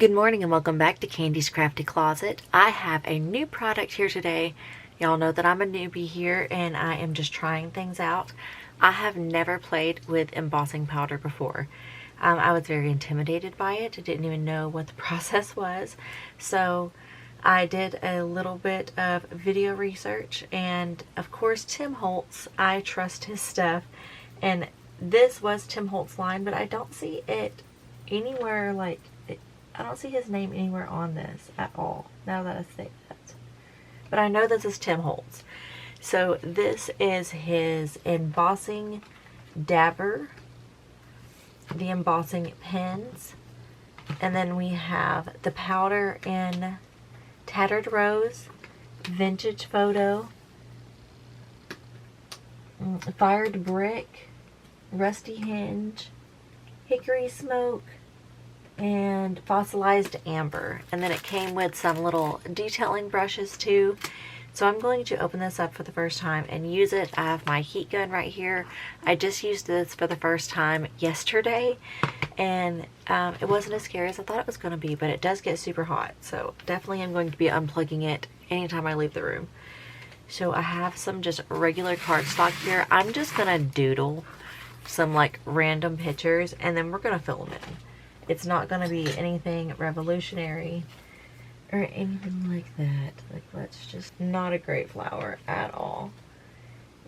Good morning and welcome back to Candy's Crafty Closet. I have a new product here today. Y'all know that I'm a newbie here and I am just trying things out. I have never played with embossing powder before. I was very intimidated by it. I didn't even know what the process was. So I did a little bit of video research, and of course Tim Holtz, I trust his stuff. And this was Tim Holtz line, but I don't see it anywhere, like I don't see his name anywhere on this at all, now that I say that. But I know this is Tim Holtz. So this is his embossing dabber, the embossing pens, and then we have the powder in Tattered Rose, Vintage Photo, Fired Brick, Rusty Hinge, Hickory Smoke, and Fossilized Amber. And then it came with some little detailing brushes too. So I'm going to open this up for the first time and use it. I have my heat gun right here. I just used this for the first time yesterday, and it wasn't as scary as I thought it was going to be, but it does get super hot. So definitely I'm going to be unplugging it anytime I leave the room. So I have some just regular cardstock here. I'm just going to doodle some like random pictures and then we're going to fill them in. It's not going to be anything revolutionary or anything like that. Like, let's just, not a great flower at all.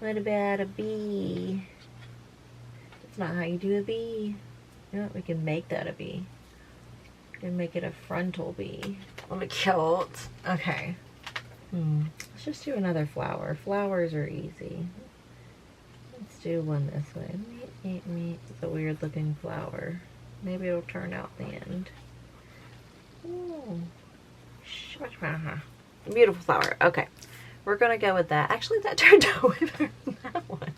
What about a bee? That's not how you do a bee. You know what, we can make that a bee. We can make it a frontal bee. Let me kill it. Okay. Let's just do another flower. Flowers are easy. Let's do one this way. It's a weird looking flower. Maybe it'll turn out in the end. Ooh. Beautiful flower. Okay. We're going to go with that. Actually, that turned out way better than that one.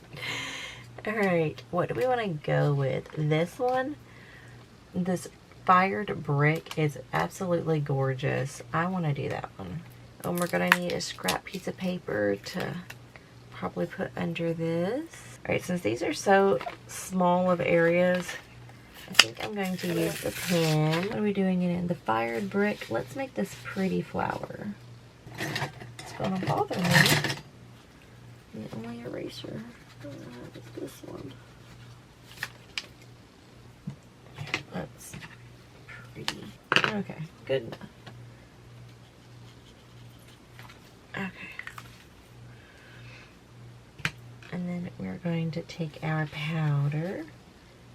Alright. What do we want to go with? This one? This Fired Brick is absolutely gorgeous. I want to do that one. And we're going to need a scrap piece of paper to probably put under this. Alright, since these are so small of areas, I think I'm going to use the pen. What are we doing it in? The Fired Brick. Let's make this pretty flower. It's going to bother me. The only eraser is this one. That's pretty. Okay, good enough. Okay. And then we're going to take our powder.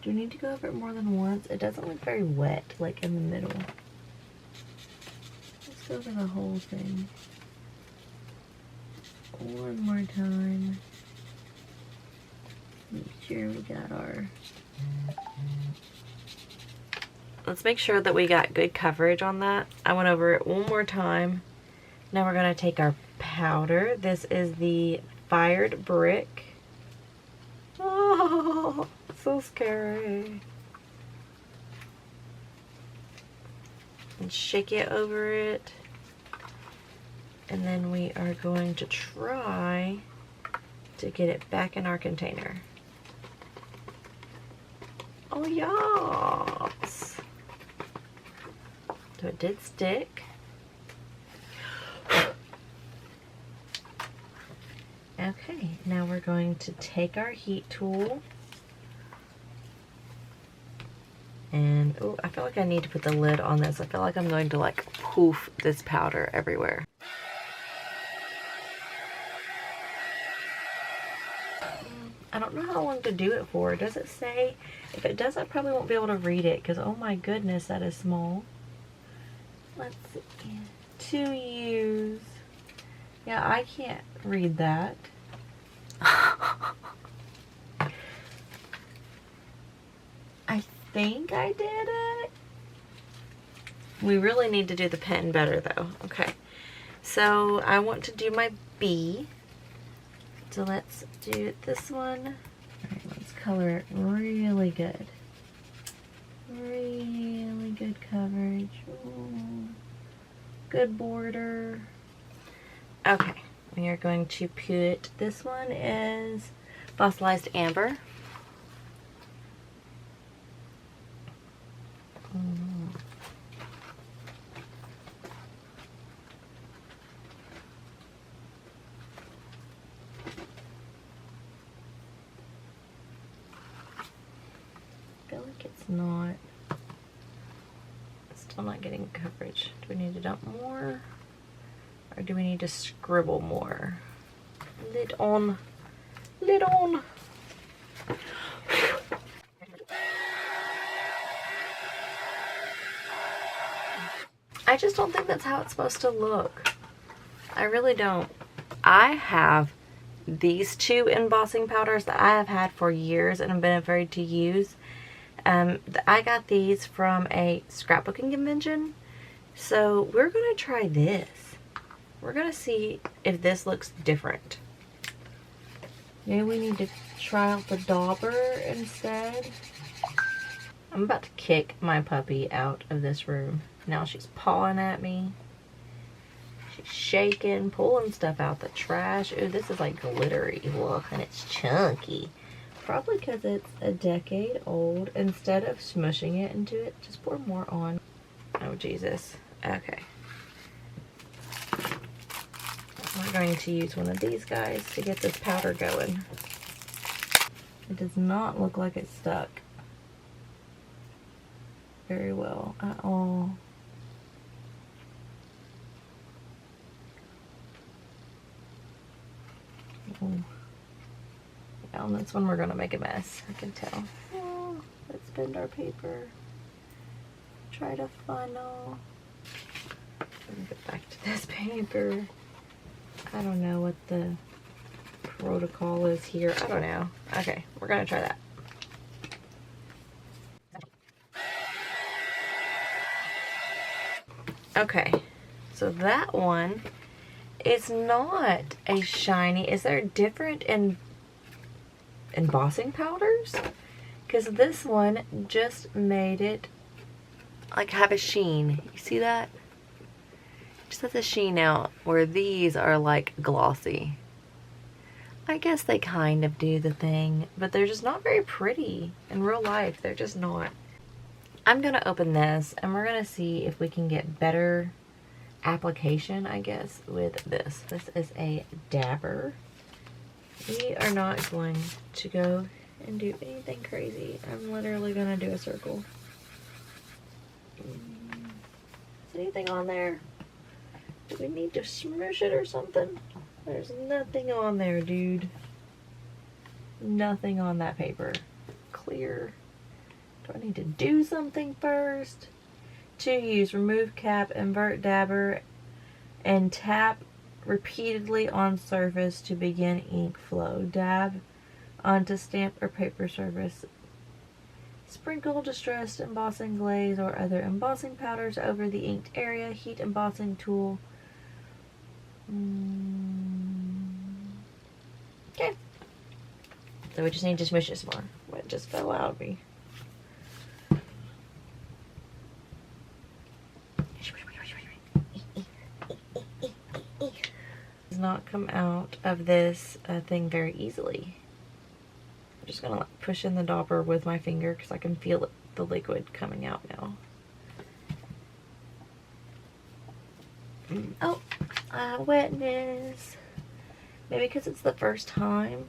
Do we need to go over it more than once? It doesn't look very wet, like in the middle. Let's go over the whole thing. One more time. Make sure we got our... Let's make sure that we got good coverage on that. I went over it one more time. Now we're going to take our powder. This is the Fired Brick. Oh, so scary. And shake it over it. And then we are going to try to get it back in our container. Oh, yes. So it did stick. Okay, now we're going to take our heat tool and, oh, I feel like I need to put the lid on this. I feel like I'm going to like poof this powder everywhere. I don't know how long to do it for. Does it say? If it does, I probably won't be able to read it because, oh my goodness, that is small. Let's see. 2 years. Yeah, I can't read that. I think I did it. We really need to do the pen better though. Okay. So I want to do my bee. So let's do this one. Alright, let's color it really good. Really good coverage. Ooh. Good border. Okay, we are going to put, this one is Fossilized Amber. not, still not getting coverage. Do we need to dump more? Or do we need to scribble more? Lid on. Lid on. I just don't think that's how it's supposed to look. I really don't. I have these two embossing powders that I have had for years and have been afraid to use. I got these from a scrapbooking convention. So we're going to try this. We're going to see if this looks different. Maybe we need to try out the dauber instead. I'm about to kick my puppy out of this room. Now she's pawing at me. She's shaking, pulling stuff out the trash. Ooh, this is like glittery. Look, and it's chunky. Probably because it's a decade old. Instead of smushing it into it, just pour more on. Oh, Jesus. Okay. We're going to use one of these guys to get this powder going. It does not look like it's stuck very well at all. Oh. Yeah, on this one we're going to make a mess, I can tell. Oh, let's bend our paper. Try to funnel. Let me get back to this paper. I don't know what the protocol is here. I don't know. Okay, we're going to try that. Okay, so that one is not a shiny. Is there different embossing powders? Because this one just made it like have a sheen. You see that? Just has a sheen out, where these are like glossy. I guess they kind of do the thing, but they're just not very pretty in real life. They're just not. I'm gonna open this and we're gonna see if we can get better application, I guess, with this. This is a dabber. We are not going to go and do anything crazy. I'm literally gonna do a circle. Is anything on there? Do we need to smush it or something? There's nothing on there, dude. Nothing on that paper. Clear. Do I need to do something first? To use, remove cap, invert dabber, and tap repeatedly on surface to begin ink flow. Dab onto stamp or paper surface. Sprinkle distressed embossing glaze or other embossing powders over the inked area. Heat embossing tool. Okay. So we just need to smush this more. It just fell out of me. Does not come out of this thing very easily. I'm just gonna like push in the dauber with my finger because I can feel it, the liquid coming out now. Oh, wetness. Maybe because it's the first time.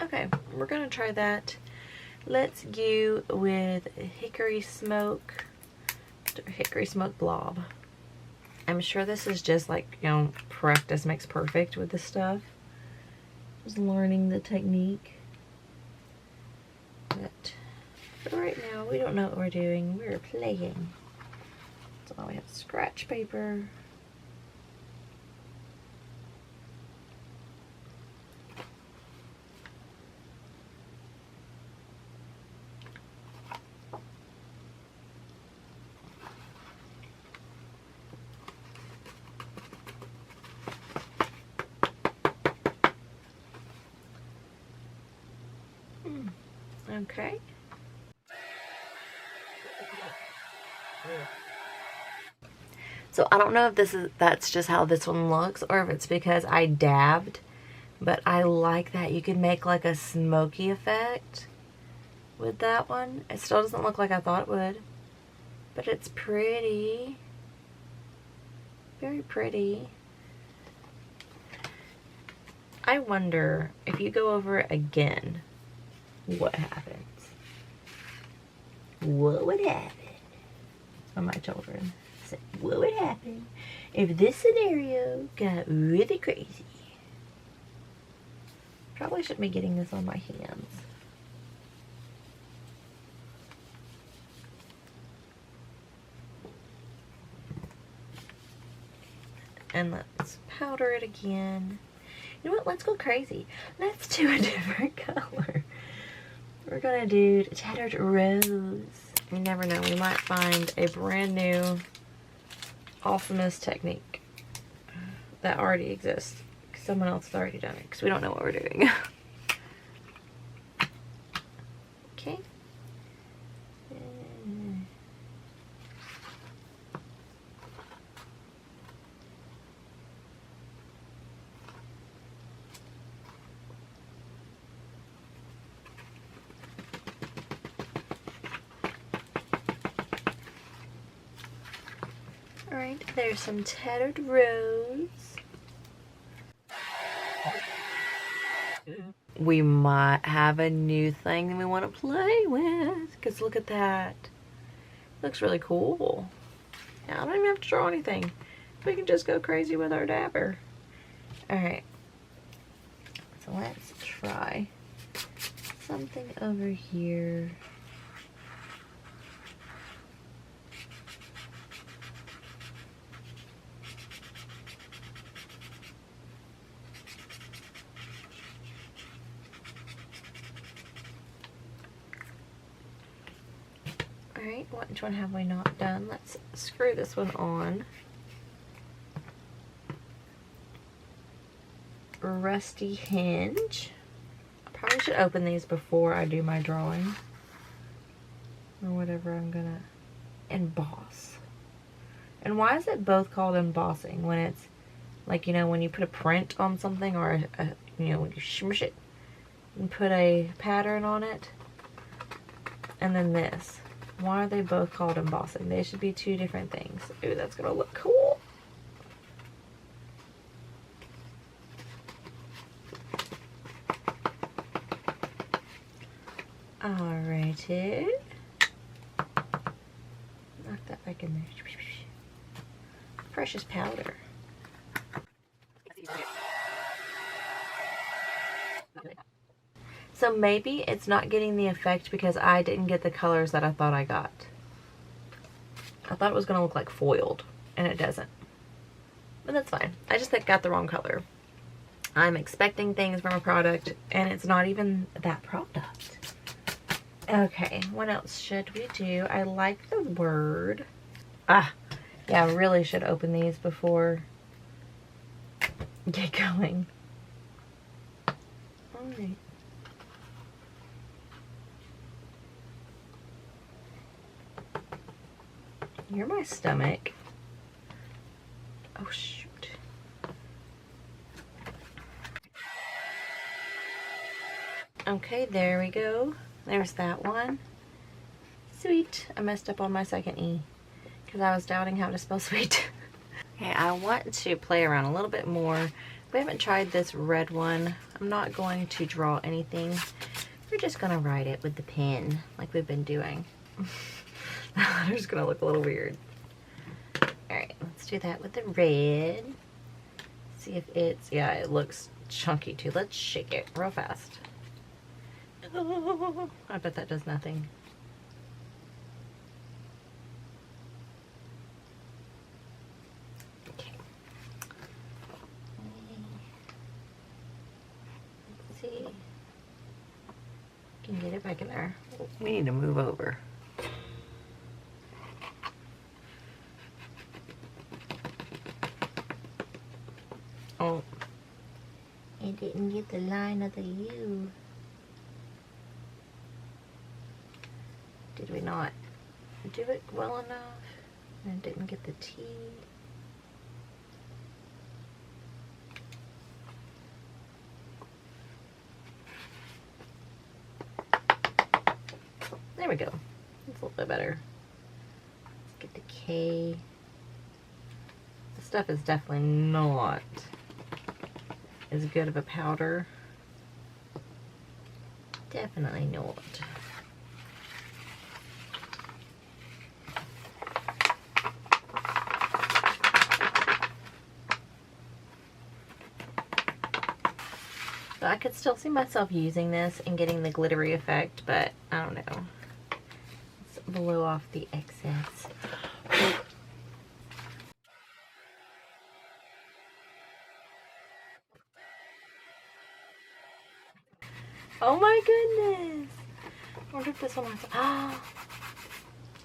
Okay, we're gonna try that. Let's go with hickory smoke blob. I'm sure this is just like, you know, practice makes perfect with this stuff. Just learning the technique. But for right now, we don't know what we're doing. We're playing. So now we have scratch paper. Okay. So I don't know if that's just how this one looks or if it's because I dabbed, but I like that you can make like a smoky effect with that one. It still doesn't look like I thought it would, but it's pretty. Very pretty. I wonder if you go over it again, what happens? what would happen? Or my children say, what would happen if this scenario got really crazy? Probably shouldn't be getting this on my hands. And let's powder it again. You know what? Let's go crazy. Let's do a different color. We're gonna do Tattered Rose. You never know. We might find a brand new awesomest technique that already exists. Someone else has already done it because we don't know what we're doing. Okay. Alright, there's some Tattered Rose. We might have a new thing that we want to play with. Because look at that. Looks really cool. Now, I don't even have to draw anything. We can just go crazy with our dabber. Alright. So let's try something over here. Alright, which one have we not done? Let's screw this one on. Rusty hinge. I probably should open these before I do my drawing. Or whatever I'm gonna emboss. And why is it both called embossing when it's like, you know, when you put a print on something or, you know, when you smush it and put a pattern on it? And then this. Why are they both called embossing? They should be two different things. Ooh, that's gonna look cool. Alrighty. Knock that back in there. Precious powder. So maybe it's not getting the effect because I didn't get the colors that I thought I got. I thought it was going to look like foiled, and it doesn't. But that's fine. I just got the wrong color. I'm expecting things from a product, and it's not even that product. Okay, what else should we do? I like the word. Yeah, I really should open these before get going. Alright. You're my stomach. Oh, shoot. Okay, there we go. There's that one. Sweet. I messed up on my second E because I was doubting how to spell sweet. Okay, I want to play around a little bit more. We haven't tried this red one. I'm not going to draw anything. We're just going to write it with the pen like we've been doing. That letter's going to look a little weird. Alright, let's do that with the red. See if it's, yeah, it looks chunky too. Let's shake it real fast. Oh, I bet that does nothing. Okay. Let's see. Can get it back in there. We need to move over. Oh, it didn't get the line of the U. Did we not do it well enough? And didn't get the T. There we go. That's a little bit better. Let's get the K. This stuff is definitely not as good of a powder. Definitely not. So I could still see myself using this and getting the glittery effect, but I don't know. Let's blow off the excess. Oh my goodness! I wonder if this one has... Oh,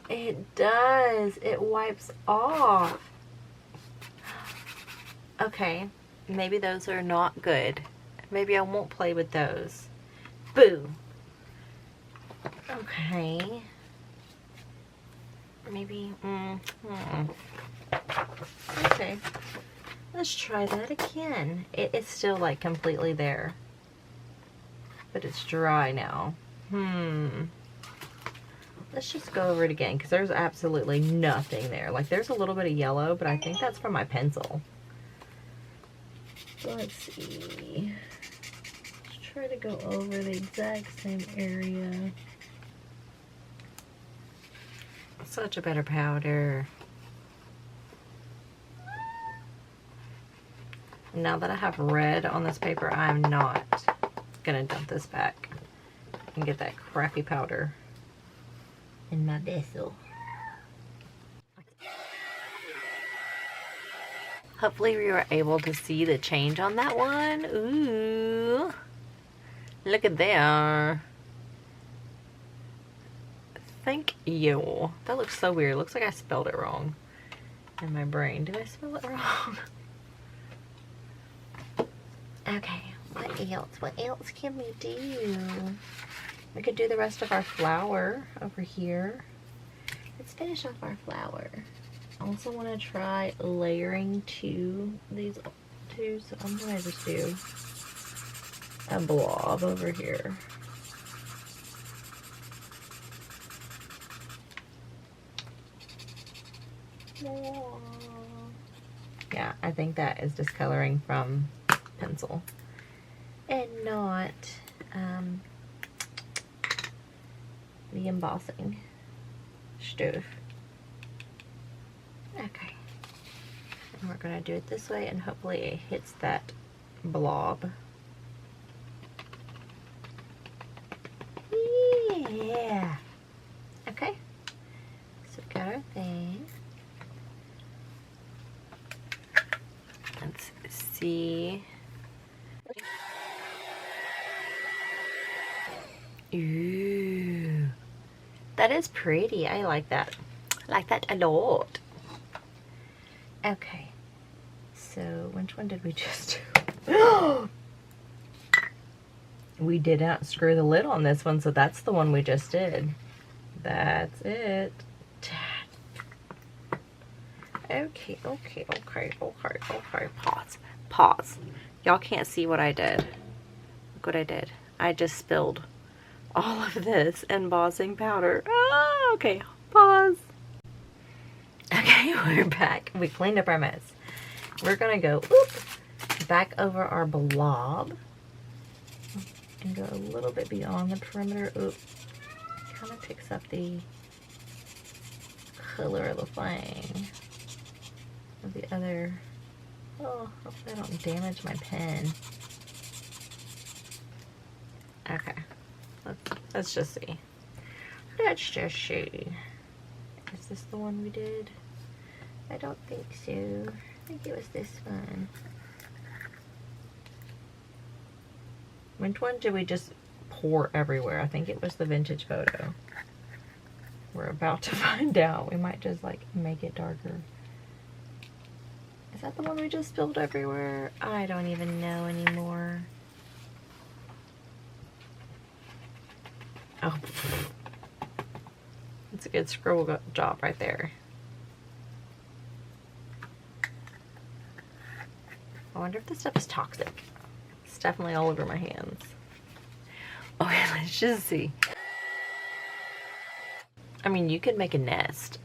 it does! It wipes off! Okay, maybe those are not good. Maybe I won't play with those. Boo! Okay. Maybe... Okay. Let's try that again. It is still like completely there. But it's dry now. Let's just go over it again because there's absolutely nothing there. Like there's a little bit of yellow, but I think that's from my pencil. So let's see. Let's try to go over the exact same area. Such a better powder. Now that I have red on this paper, I'm not gonna dump this back and get that crappy powder in my vessel. Hopefully we were able to see the change on that one. Ooh, look at there. Thank you. That looks so weird. It looks like I spelled it wrong in my brain. Did I spell it wrong? Okay, what else? What else can we do? We could do the rest of our flower over here. Let's finish off our flower. I also want to try layering these two, so I'm going to just do a blob over here. Yeah, I think that is discoloring from pencil and not the embossing stuff. Okay, and we're gonna do it this way and hopefully it hits that blob. Yeah. Okay, so we got our thing. Let's see. Ooh, that is pretty. I like that. I like that a lot. Okay, so which one did we just do? We did not screw the lid on this one, so that's the one we just did. That's it. Okay. Pause. Y'all can't see what I did. Look what I did. I just spilled all of this embossing powder. Oh, okay, pause. Okay, we're back. We cleaned up our mess. We're gonna go back over our blob and go a little bit beyond the perimeter. Kind of picks up the color of the thing. Of the other. Oh, hopefully I don't damage my pen. Okay, let's just see. Let's just see. Is this the one we did? I don't think so. I think it was this one. Which one did we just pour everywhere? I think it was the vintage photo. We're about to find out. We might just like make it darker. Is that the one we just spilled everywhere? I don't even know anymore. Oh, it's a good scroll job right there. I wonder if this stuff is toxic. It's definitely all over my hands. Okay, let's just see. I mean, you could make a nest.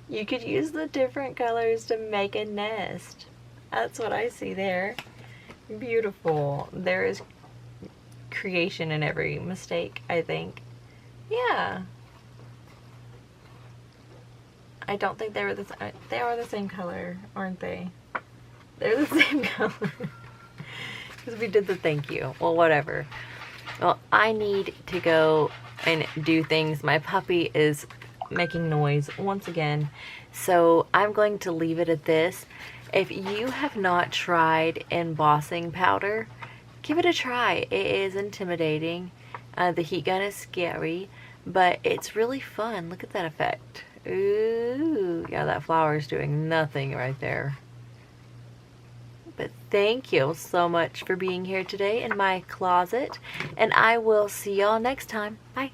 You could use the different colors to make a nest. That's what I see there. Beautiful. There is creation in every mistake, I think. Yeah. I don't think they were the same. They are the same color, aren't they? They're the same color. because we did the thank you. Well, whatever. Well, I need to go and do things. My puppy is making noise once again, so I'm going to leave it at this. If you have not tried embossing powder, give it a try. It is intimidating. The heat gun is scary, but it's really fun. Look at that effect. Ooh, yeah, that flower is doing nothing right there. But thank you so much for being here today in my closet, and I will see y'all next time. Bye.